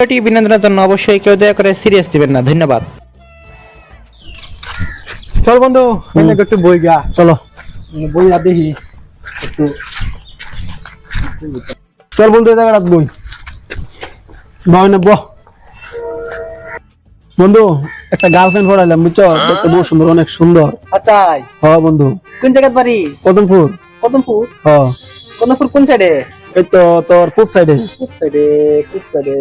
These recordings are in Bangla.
এটি বিনোদনের জন্য অবশ্যই কেউ দয়া করে সিরিয়াস দিবেন না। ধন্যবাদ। চল বন্ধু একটু বই গা, চলো বই না দেখি একটু। চল বন্ধু এই জায়গাটা বই বই না বন্ধু, একটা গার্লফ্রেন্ড পড়াইলাম বুঝছো, দেখতে বহু সুন্দর, অনেক সুন্দর। আচ্ছা, হ্যাঁ বন্ধু। কোন জায়গায় বাড়ি? কদমপুর। কদমপুর? হ্যাঁ। কদমপুর কোন সাইডে? এই তো তোর পূব সাইডে। পূব সাইডে? পূব সাইডে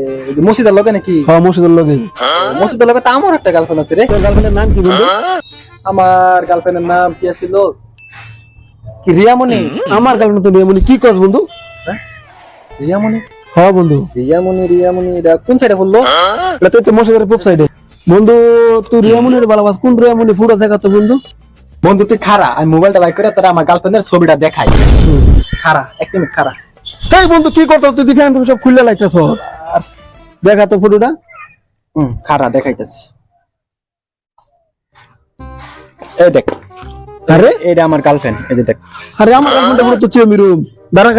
মসজিদের লগে নাকি? হ্যাঁ মসজিদের লগে। মসজিদের লগে তো আমার একটা গার্লফ্রেন্ড আছে রে। তোর গার্লফ্রেন্ডের নাম কি বন্ধু? আমার গার্লফ্রেন্ডের নাম কি ছিল? কি রিয়ামণি? আমার গার্লফ্রেন্ড তো রিয়ামণি। কি কস বন্ধু? রিয়ামণি? হ্যাঁ বন্ধু। রিয়ামণি এটা কোন সাইডে বললো? এটা তো মসজিদের পূব সাইডে। বন্ধু তুই রিয়ামণির ভালোবাস, কোন রিয়ামণি? ফুটো দেখা তো বন্ধু। বন্ধু তুই খারা, আমি মোবাইলটা বাইর করে তোরা আমার গার্লফ্রেন্ডের ছবিটা দেখাই। খারা, এক মিনিট খারা। তাই বন্ধু কি করতো তুই? দেখে তুমি সব খুললে লাইতেছ। দেখা তো ফটোটা। খারা দেখাইতেছি। এই দেখ। আরে এটা আমার গার্লফ্রেন্ড, এই যে দেখ। আরে আমার গার্লফ্রেন্ড পুরো তো চেমি রুম। দাঁড়া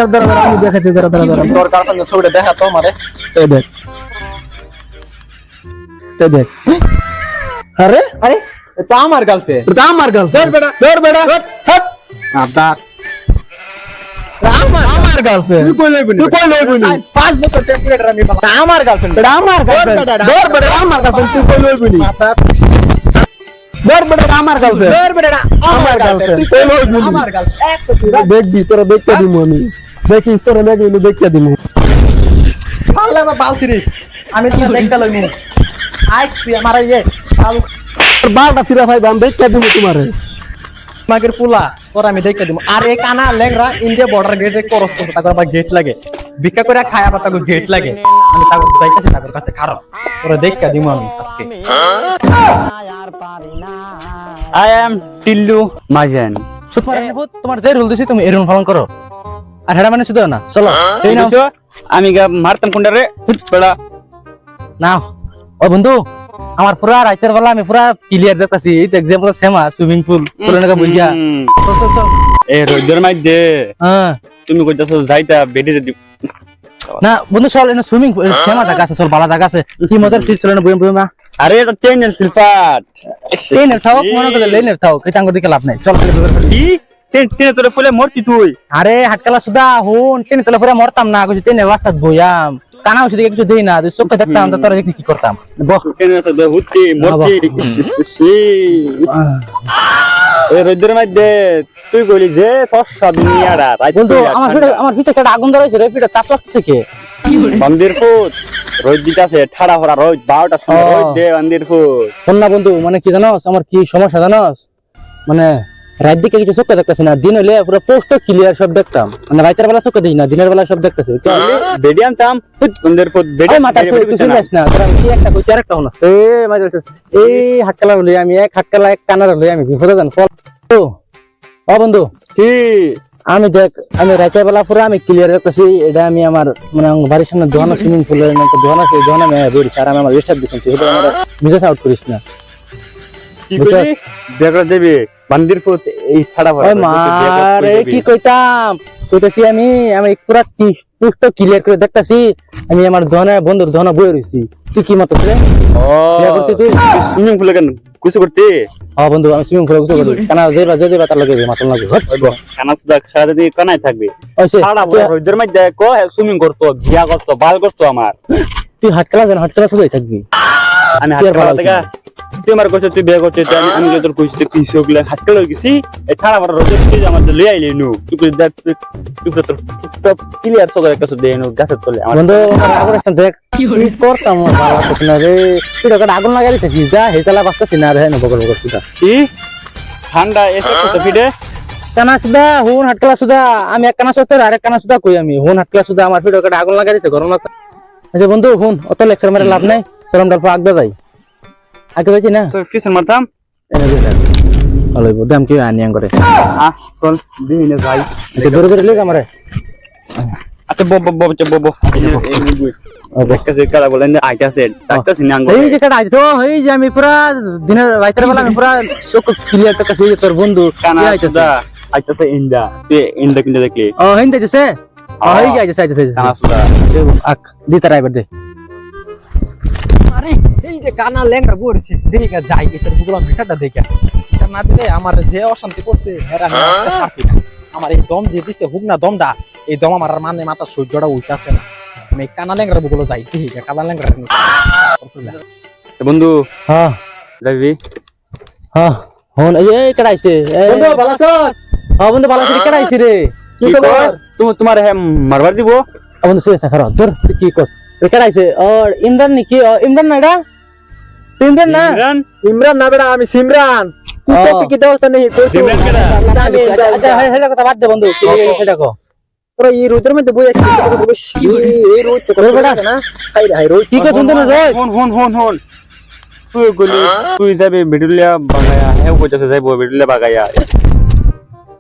আমি দেখাচ্ছি, দাঁড়া। তোর গার্লফ্রেন্ডের ছবিটা দেখা তো আমারে। এই দেখ। এই দেখ। আরে আরে এটা আমার গার্লফ্রেন্ড। এটা আমার গার্লফ্রেন্ড। ধর বেটা হাট। আদা আমার গার্লফ্রেন্ড। তুই কই লইবি? 5 বছর টেম্পারেচার আমি বললাম আমার গার্লফ্রেন্ড। এটা আমার গার্লফ্রেন্ড। ধর বেটা আমার গার্লফ্রেন্ড, তুই কই লইবি? ধর বেটা আমার গার্লফ্রেন্ড। তোর বেটা আমার গার্লফ্রেন্ড। তুই কই লইবি? আমার গার্লফ্রেন্ড। এক তো তুই দেখবি তোরা দেখতে দিমু আমি। দেখিস তোরা দেখতে দিমু। পারলে আমার বাল ছিড়িস। আমি তো দেখতে লইমু। আইস তুই আমার এই যে আলু তোর বালটা সিরা ভাই আমি দেখতে দিমু তোমারে। মাগের পোলা তোর আমি দেখতে দিব। আর এই কানা লেংরা ইন্ডিয়া বর্ডার গেটে ক্রস করতে তারপর আবার গেট লাগে। ভিক্ষা করে খায় আবার তাকে গেট লাগে। আমি তাকে যাইতেছি তাদের কাছে খারাপ। তোরা দেখতে দিব আমি আজকে। I am Tillu Majan. Super ভূত তোমার যে রুল দিছি তুমি এরকম পালন করো। আর হেডা মানে শুধু না। চলো এই নাও। আমি গা মারতাম কোনটা রে বড়া নাও। ও বন্ধু আমার পুরা রাতের বেলা আমি পুরা ক্লিয়ার দেখতাছি। এই এক্সাম্পল সেমা সুইমিং পুল পুরো নাকা বুঝিয়া। চল এ রোদের মাঝে হ্যাঁ তুমি কইতাছো যাইতা বেডে দি না বন্ধু চল এনে সুইমিং পুল সেমা জায়গা আছে। চল বালা জায়গা আছে। কি মজার ফিল চলে না বুঝিম না। আরে এটা ট্রেনের সিলফাট লেনের থাও মনে করে লেনের থাও কি টাঙ্গ দিকে লাভ নাই। চল কি ট্রেনে তোরে ফুলে মরতি তুই আরে হাটকালা সুদা হুন টেনে তলে পুরা মরতাম না কিছু টেনে রাস্তাত বইয়াম কানা ওষুধ কিছু দেই না তুই চোখে দেখতাম তো তোরা দেখি কি করতাম। বহ ট্রেনে তো হুতি মরতি এ রোদের মাঝে তুই কইলি যে সব দুনিয়াটা বন্ধু আমার পিছে একটা আগুন ধরাইছে রে পিঠে তাপ লাগছে কে মন্দির ফুট রোদ দিতাছে ঠাড়া ভরা রোদ 12টা সময় রোদ দে মন্দির ফুট শোন না বন্ধু মানে কি জানোস আমার কি সমস্যা জানোস মানে রাত দিকে কিছু চোখে দেখতেছি না দিন হলে পুরো পোস্ট ক্লিয়ার সব দেখতাম মানে রাতের বেলা চোখে দিই না দিনের বেলা সব দেখতেছি বেডি আনতাম মন্দির ফুট বেডি মাথা কিছু যাস না তোরা কি একটা কইতে আরেকটা হলো এই হাটকালা হলি আমি এক হাটকালা এক কানার হলি আমি বিপদে জান ফল ও বন্ধু কি আমি দেখ আমি রাতের বেলা পুরো আমি ক্লিয়ার দেখতেছি এটা আমি আমার মানে বাড়ির সামনে দোকান সুইমিং পুলের দোকান আছে দোকান আমি বেরিয়েছি আর আমি আমার রেস্টার দিচ্ছি তুই আমার বিজনেস আউট করিস না কি কইলি দেখরা দেবে মন্দির ফুট এই ছাড়া ভরা ওই মারে কি কইতাম কইতাছি আমি পুরো পুষ্ট ক্লিয়ার করে দেখতাছি আমি আমার দোকানে বন্ধুর দোকানে বই রইছি তুই কি মত রে ও তুই সুইমিং পুলে কেন কিছু করতে হ্যাঁ বন্ধু আমি সুইমিং পুলে কিছু করি কানা যেবা তার লাগে মাথা লাগে কানা সুদা সারা দিন কানাই থাকবে ওইসে ছাড়া ভরা রোদের মধ্যে কো সুইমিং করতো বিয়া করতো বাল করতো আমার তুই হাটকালা শুধুই থাকবি আমি হাটকালা থেকে তুই আমার কইছ তুই বিয়া করছিস আমি তোর কইছি তুই কিসগুলা হাটকালা গেছি এই ছাড়া ভরা রোদের তুই আমার লই আইলি নু তুই কই দেখ তুই তোর সব ক্লিয়ার চোখে একটা দে নু গাছের তলে আমার বন্ধু আমার আগুন আসছে দেখ কি করতাম ভালো কথা না রে তুই ওখানে আগুন লাগাই দিছিস যা হেতালা বাসতাছিস না রে না বগল বগল তুই কি ঠান্ডা এসে তো ফিডে কানা সুদা হুন হাটকালা সুদা আমি এক কানা সুদা আর এক কানা সুদা কই আমি হুন হাটকালা সুদা আমার ফিড ওখানে আগুন লাগাই দিছে গরম লাগছে। আচ্ছা বন্ধু হুন অত লেকচার মারে লাভ নাই চরম ডাল আগদা যাই আগে যাইছি না তোর পিছন মারতাম এনে দে ভালো দাম কি আনিয়াং করে চল দিনে ভাই আচ্ছা দূরে দূরে লিখ আমারে আচ্ছা বব কাছে কারা বলেন আইতাছে ডাক্তারছি না এই যে কাটা আইছো এই যে আমি পুরা দিনের রাতের বেলা আমি পুরা চোখ ক্লিয়ার করতে শুয়ে তোর বন্ধু কানা সুদা আইতাছে ইন্দা তুই ইন্দা কিনতে দেখলি ও হিন্দে যেছে ও এই যে আইছে কানা সুদা আক দি তার আইবার দে যে কানা ল্যাংড়া বলছে দেখা যাই এটার বুকলাম বিষয়টা দেখা এটা না দিলে আমার যে অশান্তি করছে হেরা আমি আজকে ছাড়ছি না। আমার এই দম যে দিচ্ছে হুক না দমটা এই দম আমার আর মানে মাথা সহ্যটা উঠে আসছে না। আমি এই কানা ল্যাংড়া বুকলো যাই ঠিক আছে কানা ল্যাংড়া বন্ধু হ্যাঁ যাবি হ্যাঁ হন এই কেডাইছে বন্ধু ভালো আছো? হ্যাঁ বন্ধু ভালো করে কেডাইছে রে কি খবর তুমি তোমার মারবার দিব বন্ধু শুয়ে থাকার তোর তুই কি কর কেডাইছে আর ইমরান নাকি ইমরান না এটা ইমরান না ইমরান ইমরান না বেটা আমি সিমরান তুই ও। তো কি দেওয়া নেই সিমরান কেডা? আচ্ছা হেডা কথা বাদ দে বন্ধু হেডা কো তোরা এই রোদের মধ্যে বই আছিস এই রোদ তো করে বেটা না হাই রে হাই রোদ কি কর সুন্দর রে হন তুই গলি তুই যাবি বেডুলিয়া বাগায়া হেও কইতাছে যাইব বেডুলিয়া বাগায়া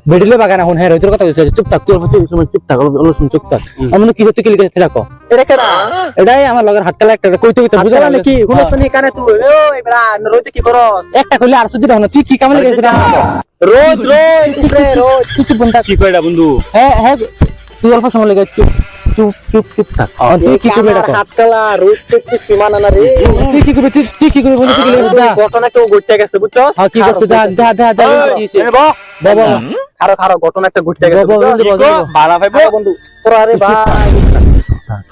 বেডিলে বাগানা হন হ্যাঁ তোর কথা কইছিস চুপ থাক তোর চুপ থাক অলস চুপ থাক আমি কি হতে কি লিখে সেটা কো এটা কেডা এটাই আমার লগের হাতকালা একটা কইতে কইতে বুঝা বুঝলা নাকি হুনছ নি কানে তুই ওই বেটা রোদে কি করস একটা কইলে আর সুদি হন তুই কি কামে লাগে সেটা রোদ রোদ তুই চুপ বন্ধ কি কইরা বন্ধু হ্যাঁ হ্যাঁ তুই অল্প সময় লাগে চুপ থাক তুই কি করবি এটা হাতকালা রোদ তো সীমানা না রে তুই কি করবি তুই কি করবি বন্ধু তুই কি লিখে যা ঘটনা কেউ ঘটতে গেছে বুঝছস হ্যাঁ কি করছিস যা বাবা খারো ঘটনা একটা ঘটতে গেছে বাড়া ভাইবো বন্ধু তোরা আরে ভাই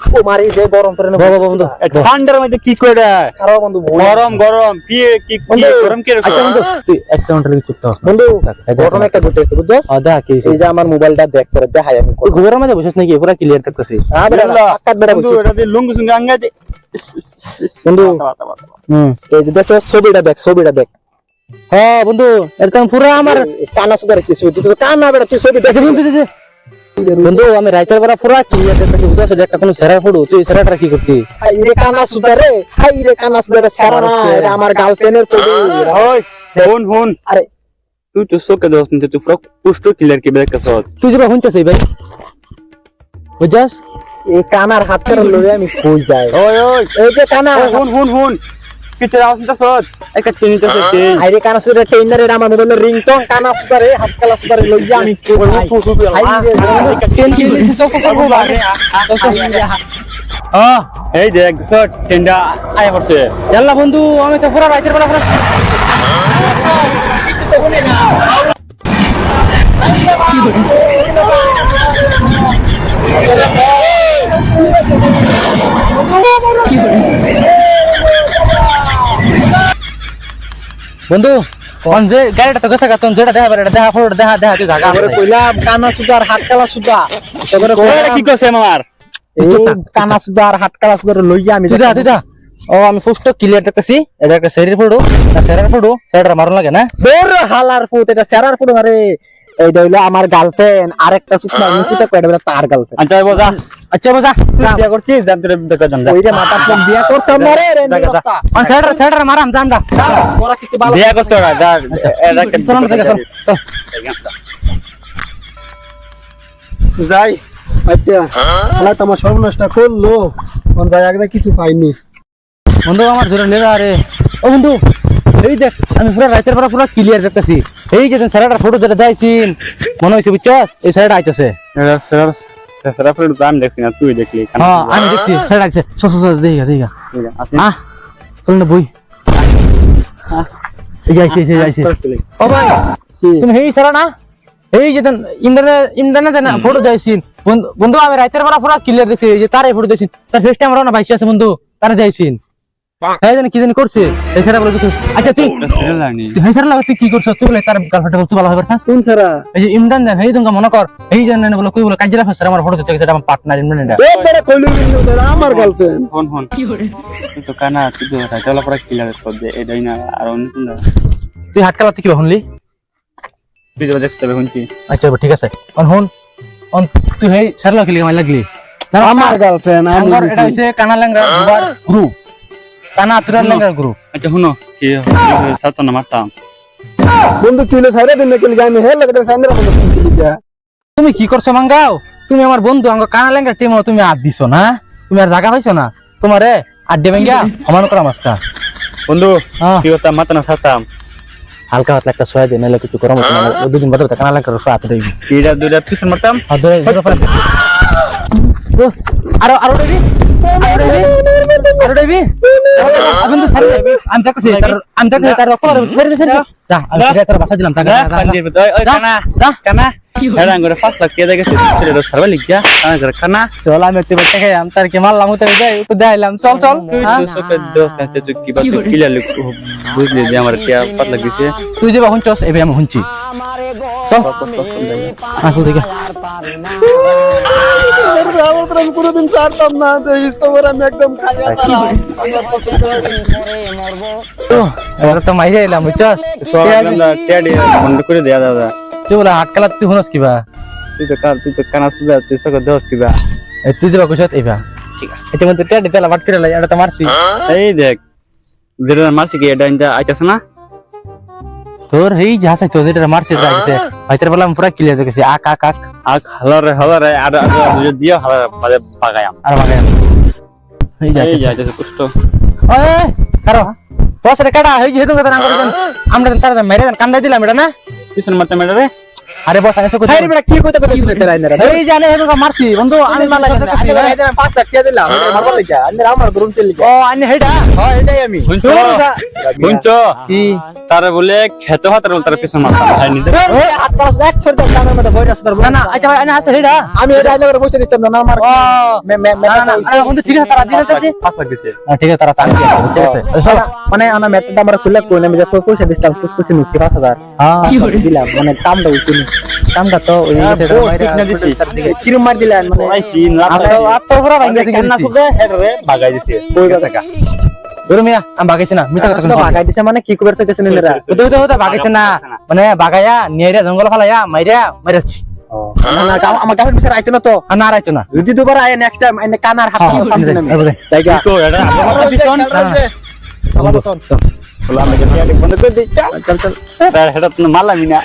ও মারি যে গরম করে বাবা বন্ধু ঠান্ডার মধ্যে কি কইরা খারো বন্ধু গরম কি গরম কি আচ্ছা বন্ধু তুই এক কাউন্টারে চুপ থাক বন্ধু ঘটনা একটা ঘটতে গেছে বুঝছস দা কি এই যে আমার মোবাইলটা দেখ করে দেখাই আমি তুই ঘুরের মধ্যে বসিস নাকি পুরো ক্লিয়ার করতেছি আকাত বেড়া বন্ধু এটা দিয়ে লুঙ্গু সুঙ্গু আঙ্গা দে বন্ধু এই যে দেখো ছবিটা দেখ হ্যাঁ বন্ধু এরকম পুরো আমার কানা সুদার কিছু তুই কানা বেড়া তুই ছবি দেখে বন্ধু বন্ধু আমি রাইতের বেলা পুরো ক্লিয়ার করতেছি বুঝছস একটা কোন সেরা ফটো তুই সেরাটা কি করতি হাই রে কানা সুদারে সারা না এটা আমার গার্লফ্রেন্ডের ছবি ওই হন আরে তুই তো সোকে দোস নিতে তুই পুরো পুষ্ট ক্লিয়ার কি বেক কাসত তুই যেটা শুনছিস ভাই বুঝছস এই কানার হাত করে লয়ে আমি কই যাই ওই এই যে কানা হন কিতে আওস নিতে সত একটা চিনিতে সতে হাই রে কানা সুদার টেইনারে আমার মোবাইলের রিংটোন কানা সুদারে হাত কালা সুদারে লইয়া আমি কই যাই হাই রে টেন কি এই দেখ সট টেন্ডা আয় করছে জানলা বন্ধু আমি তো পুরো রাইতের বেলা পুরো বন্ধু কোন যে গাড়িটা তো গেছে তোন যেটা দেখা পারে দেখা ফটো দেখা তুই জায়গা তারপরে কইলাম কানা সুদার হাত কালা সুদা তারপরে ওরা কি করছে আমার এই কানা সুদার হাত কালা সুদার লইয়া আমি তুই যা ও আমি পোস্ট ক্লিয়ার দেখতেছি এটা একটা শরীর ফটো না সেরার ফটো সেটা মারন লাগে না তোর হালার ফুট এটা সেরার ফুট আরে এইটা হইলো আমার গার্লফ্রেন্ড আরেকটা সুকনা মুকুটা কইটা বলে তার গার্লফ্রেন্ড আচ্ছা বোঝা আচ্ছা বাজা বিয়া করছিস জানতে দেখা জান ওই যে মাথা ফোন বিয়া করতাম না রে রে বাচ্চা অন সেটার মারাম জানডা ওরা কিছু ভালো বিয়া করতে ওরা যা এরা চল থেকে চল যাই আচ্ছা খেলা তো আমার সর্বনাশটা করলো কোন জায়গা কিছু পাইনি বন্ধু আমার ধরে লেগা রে ও বন্ধু এই দেখ আমি পুরো রাইতের বেলা পুরো ক্লিয়ার দেখতেছি এই যে সেরাটার ফটো যেটা দেখাইছিন মনে হইছে বুঝছস এই সেরাটা আইতাছে সেরা ফের দাম দেখছি না তুই দেখলি হ্যাঁ আমি দেখছি সেরাটা আইছে দেখা আহ চল না বই এই আইছে ও ভাই তুমি এই সেরা না এই যে ইমরানে জানা ফটো দেখাইছিন বন্ধু আমি রাইতের বেলা পুরো ক্লিয়ার দেখছি এই যে তার ফটো দেখাইছিন তার ফেসটা আমার না ভাইসি আছে বন্ধু তারে দেখাইছিন হ্যাঁ জানি কি জানি করছে এই সেটা বলে তুই আচ্ছা তুই হ্যাঁ স্যার তুই কি করছ তুই বলে তার গার্লফ্রেন্ড বলতে ভালো হবে শুন সারা এই যে ইমরান জান এই তুমি মনে কর এই জান না বলে কই বলে কাজরা ফাসর আমার ফটো দিতে সেটা আমার পার্টনার ইমরান এটা একবারে কইলু আমার গার্লফ্রেন্ড হন তুই তো কানা তুই তো রাইতলা পড়া ক্লিয়ার কর দে এটাই না আর অন্য কোনটা তুই হাত কালাতে কি হনলি তুই তো দেখছ তবে হনছি আচ্ছা ঠিক আছে অন তুই হেই সারলা কি লাগলি আমার গার্লফ্রেন্ড আমার এটা হইছে কানা ল্যাংড়া গ্রুপ কানা আতুরার ল্যাংড়া গ্রুপ আচ্ছা শুনো কি সাতটা না মারতাম বন্ধু তুইলে সাইরা দিন নাকি আমি হে লাগে সাইন্দ্রা বন্ধু শুনছিলি যা তুমি কি করছো মাঙ্গাও তুমি আমার বন্ধু আঙ্গ কানা ল্যাংড়া টিম তুমি আদ দিছো না তুমি আর জায়গা পাইছো না তোমারে আড্ডে ভেঙ্গা সমান করা মাস্কা বন্ধু হ্যাঁ কি করতাম মাথা না ছাড়তাম হালকা হালকা একটা সোয়া দিয়ে নাহলে কিছু গরম হতো না দুদিন বাদে কানা ল্যাংড়া সোয়া আতুরাই কিটা দুইটা পিছন মারতাম আর ধরে আরো আরো দেবি আরো দেবি বন্ধু ছাড় দে আমি দেখছি তার রক্ত বের হইছে যা আমি ফিরে তোর বাসা দিলাম টাকা পান্ডির মতো ওই কানা কানা হেরাং করে 5 লাখ টাকা দেখেছি তোর সার্ভে লিখিয়া কানা করে খানা চল আমি একটু বেঁচে খাই আমি তার কি মারলাম উঠে যাই তো দেখাইলাম চল চল তুই তো সবে দোস্ত আছে তুই কি বাত ক্লিয়ার বুঝলি যে আমার কি 5 লাখ দিছে তুই যে বাহুন চস এবে আমি হুনছি চল আসল দিকে আমি কোনোদিন ছাড়তাম না দেখিস তোমার আমি একদম খাইয়া তো এবার তো মাইরে এলাম বুঝছস সব আমরা টেডি বন্ধ করে দেয়া দাদা তুই বলে হাট খেলা তুই হুনস কিবা তুই তো কানা সুদা তুই সকে দোস্ত কি বা তুই যে বাকুছত এবা ঠিক আছে এটা মধ্যে টেডি তেলা বাট করে লাই এটা তো মারছি এই দেখ যেটা মারছি কি এটা ইন্দা আইতাছ না তোর এই যা চাই তো যেটা মারছি এটা গেছে ভাইতের বলা আমি পুরা ক্লিয়ার দেখেছি আক আক আক আক হালারে আর যদি দিও হালারে বাজে পাগায়াম আর ভাগে এই যা এই যাইতেছে কষ্ট ওই কারো বসরে কাটা হই যেহেতু কথা না করবেন আমরা তার মেরে কান্দাই দিলাম এটা না পিছন মারতে মেরে রে আরে বস আইছো কই বেটা কি কইতে কইতে শুনে তেলাই না এই জানে হেতু মারছি বন্ধু আমি মারলা আমি 5 লাখ টাকা দিলাম মারবার লাগা আমি আমার গ্রুপ চলি ও আনি হেডা হ্যাঁ এটাই আমি শুনছো কি তারে বলে খেতে হাতের বলে তার পিছন মারতাম ভাই নিজে ওই হাত পাঁচ এক ছড় দাও কানের মধ্যে বইরা সুদার না না আচ্ছা ভাই আনি আছে হেডা আমি এটা আইলে করে বসে দিতাম না আমার ও মে মে না না আরে বন্ধু ঠিক আছে তারা দিলে দিতে 5 লাখ দিছে ঠিক আছে তারা তার ঠিক আছে মানে আমার মেটটা আমরা খুলে কই আমি যখন পয়সা দিতাম কুছ নিচ্ছি 5000 হ্যাঁ দিলাম মানে কামটা হইছে নি কামটা তো ওই ঠিক না দিছি কিরম মার দিলেন মানে আইছি লাভ আত্ম পুরা ভাঙ্গা দিকে কান্না সুদা হেড রে ভাগাই দিছে কই টাকা ধরো মিয়া আমি ভাগাইছি না মিটা কথা কথা ভাগাই দিছে মানে কি কইবার চাইতেছেন এরা ওটা ভাগাইছে না মানে ভাগাইয়া নিয়ে জঙ্গল ফালাইয়া মাইরা মাইরাছি না না আমার গাফের পিছে আইতো না তো না রাইতো না যদি দুবার আয় নেক্সট টাইম এনে কানার হাত তাই গা তো এটা আমার পিছন চলো তো চলো আমি বন্ধ করে দিই চল চল তার হেড মারলাম না